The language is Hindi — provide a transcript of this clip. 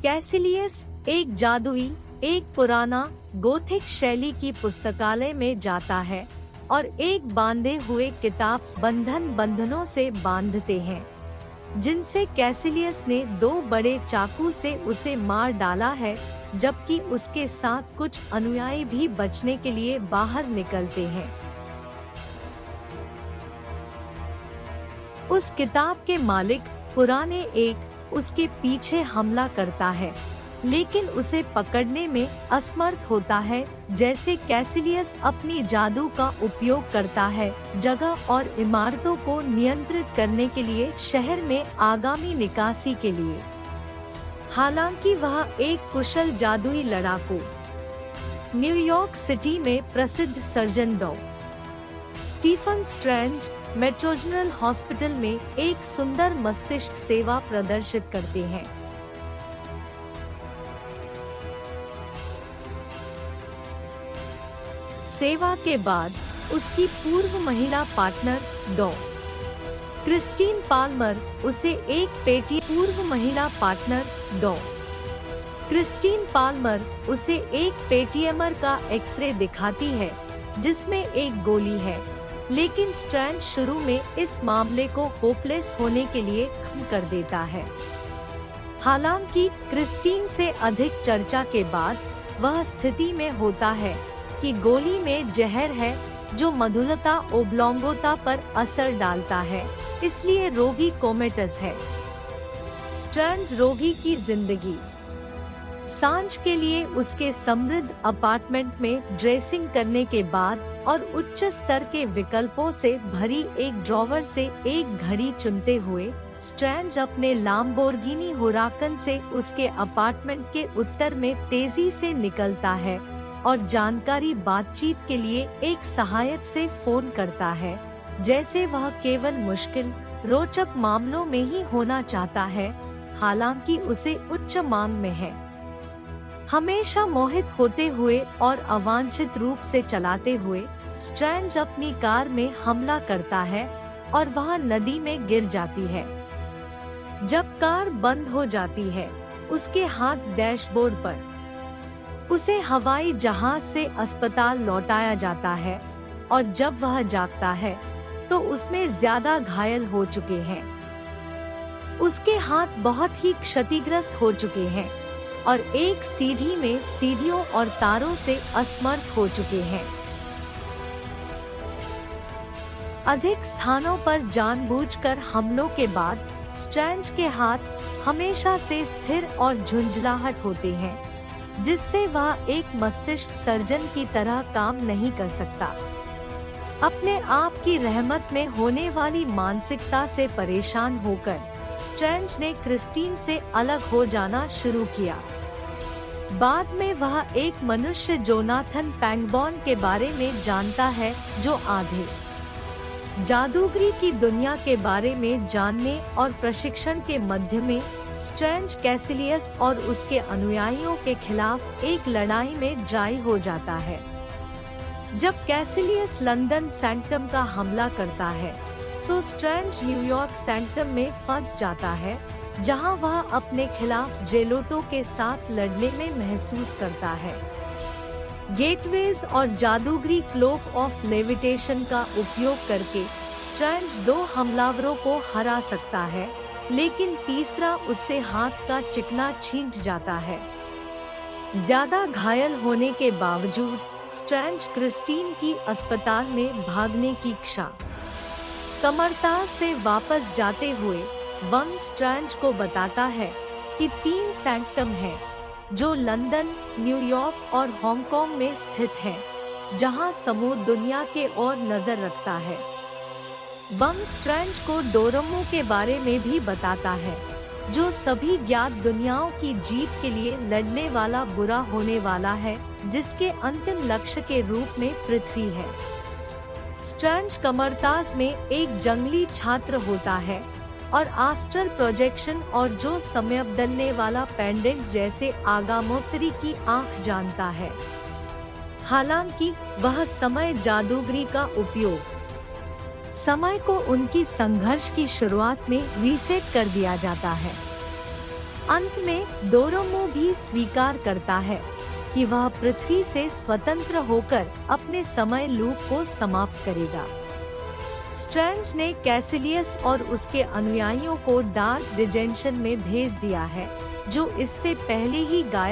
कैसिलियस एक जादुई, एक पुराना गोथिक शैली की पुस्तकालय में जाता है और एक बांधे हुए किताब बंधनों से बांधते हैं, जिनसे कैसिलियस ने 2 बड़े चाकू से उसे मार डाला है, जबकि उसके साथ कुछ अनुयायी भी बचने के लिए बाहर निकलते हैं। उस किताब के मालिक पुराने एक उसके पीछे हमला करता है, लेकिन उसे पकड़ने में असमर्थ होता है। जैसे कैसिलियस अपनी जादू का उपयोग करता है जगह और इमारतों को नियंत्रित करने के लिए शहर में आगामी निकासी के लिए। हालांकि वह एक कुशल जादुई लड़ाकू, न्यूयॉर्क सिटी में प्रसिद्ध सर्जन डॉ. Stephen Strange Metro General Hospital में एक सुंदर मस्तिष्क सेवा प्रदर्शित करते हैं। सेवा के बाद उसकी पूर्व महिला पार्टनर डॉ. क्रिस्टीन पाल्मर उसे एक पेटीएमर का एक्सरे दिखाती है जिसमें एक गोली है, लेकिन स्ट्रेंज शुरू में इस मामले को होपलेस होने के लिए खत्म कर देता है। हालांकि क्रिस्टीन से अधिक चर्चा के बाद वह स्थिति में होता है कि गोली में जहर है जो मधुरता ओब्लोंगोता पर असर डालता है, इसलिए रोगी कोमेटस है। स्ट्रेंज रोगी की जिंदगी। सांझ के लिए उसके समृद्ध अपार्टमेंट में ड्रेसिंग करने के बाद और उच्च स्तर के विकल्पों से भरी एक ड्रॉवर से एक घड़ी चुनते हुए स्ट्रेंज अपने लाम्बोर्गिनी हुराकन से उसके अपार्टमेंट के उत्तर में तेजी से निकलता है और जानकारी बातचीत के लिए एक सहायक से फोन करता है, जैसे वह केवल मुश्किल रोचक मामलों में ही होना चाहता है, हालांकि उसे उच्च मांग में है। हमेशा मोहित होते हुए और अवांछित रूप से चलाते हुए स्ट्रेंज अपनी कार में हमला करता है और वह नदी में गिर जाती है। जब कार बंद हो जाती है, उसके हाथ डैशबोर्ड पर। उसे हवाई जहाज से अस्पताल लौटाया जाता है और जब वह जागता है तो उसमें ज्यादा घायल हो चुके हैं। उसके हाथ बहुत ही क्षतिग्रस्त हो चुके हैं और एक सीढ़ी में सीढ़ियों और तारों से असमर्थ हो चुके हैं। अधिक स्थानों पर जानबूझकर हमलों के बाद स्ट्रेंज के हाथ हमेशा से स्थिर और झुंझलाहट होते हैं, जिससे वह एक मस्तिष्क सर्जन की तरह काम नहीं कर सकता। अपने आप की रहमत में होने वाली मानसिकता से परेशान होकर स्ट्रेंज ने क्रिस्टीन से अलग हो जाना शुरू किया। बाद में वह एक मनुष्य जोनाथन पैंगबॉर्न के बारे में जानता है, जो आधे जादूगरी की दुनिया के बारे में जानने और प्रशिक्षण के मध्य में स्ट्रेंज कैसिलियस और उसके अनुयायियों के खिलाफ एक लड़ाई में ड्राई हो जाता है। जब कैसिलियस लंदन सैंक्टम का हमला करता है तो स्ट्रेंज न्यूयॉर्क सैंक्टम में फंस जाता है, जहां वह अपने खिलाफ जेलोटो के साथ लड़ने में महसूस करता है। गेटवेज और जादूगरी क्लोक ऑफ लेविटेशन का उपयोग करके स्ट्रेंज 2 हमलावरों को हरा सकता है, लेकिन तीसरा उससे हाथ का चिकना छीन जाता है। ज्यादा घायल होने के बावजूद स्ट्रेंज क्रिस्टीन की अस्पताल में भागने की इच्छा कमरताज से वापस जाते हुए वंग स्ट्रेंज को बताता है कि 3 सैंक्टम हैं, जो लंदन, न्यूयॉर्क और हांगकांग में स्थित हैं, जहां समूह दुनिया के ओर नजर रखता है। वंग स्ट्रेंज को डोरोमो के बारे में भी बताता है, जो सभी ज्ञात दुनियाओं की जीत के लिए लड़ने वाला बुरा होने वाला है, जिसके अंतिम लक्ष्य के रूप में पृथ्वी है। स्ट्रेंज कमरताज में एक जंगली छात्र होता है और आस्ट्रल प्रोजेक्शन और जो समय बदलने वाला पेंडेंट जैसे आगामोत्तरी की आंख जानता है। हालांकि वह समय जादूगरी का उपयोग समय को उनकी संघर्ष की शुरुआत में रीसेट कर दिया जाता है। अंत में डोरोमो भी स्वीकार करता है कि वह पृथ्वी से स्वतंत्र होकर अपने समय लूप को समाप्त करेगा। स्ट्रेंज ने कैसिलियस और उसके अनुयायियों को डार्क डिजेंशन में भेज दिया है, जो इससे पहले ही गायब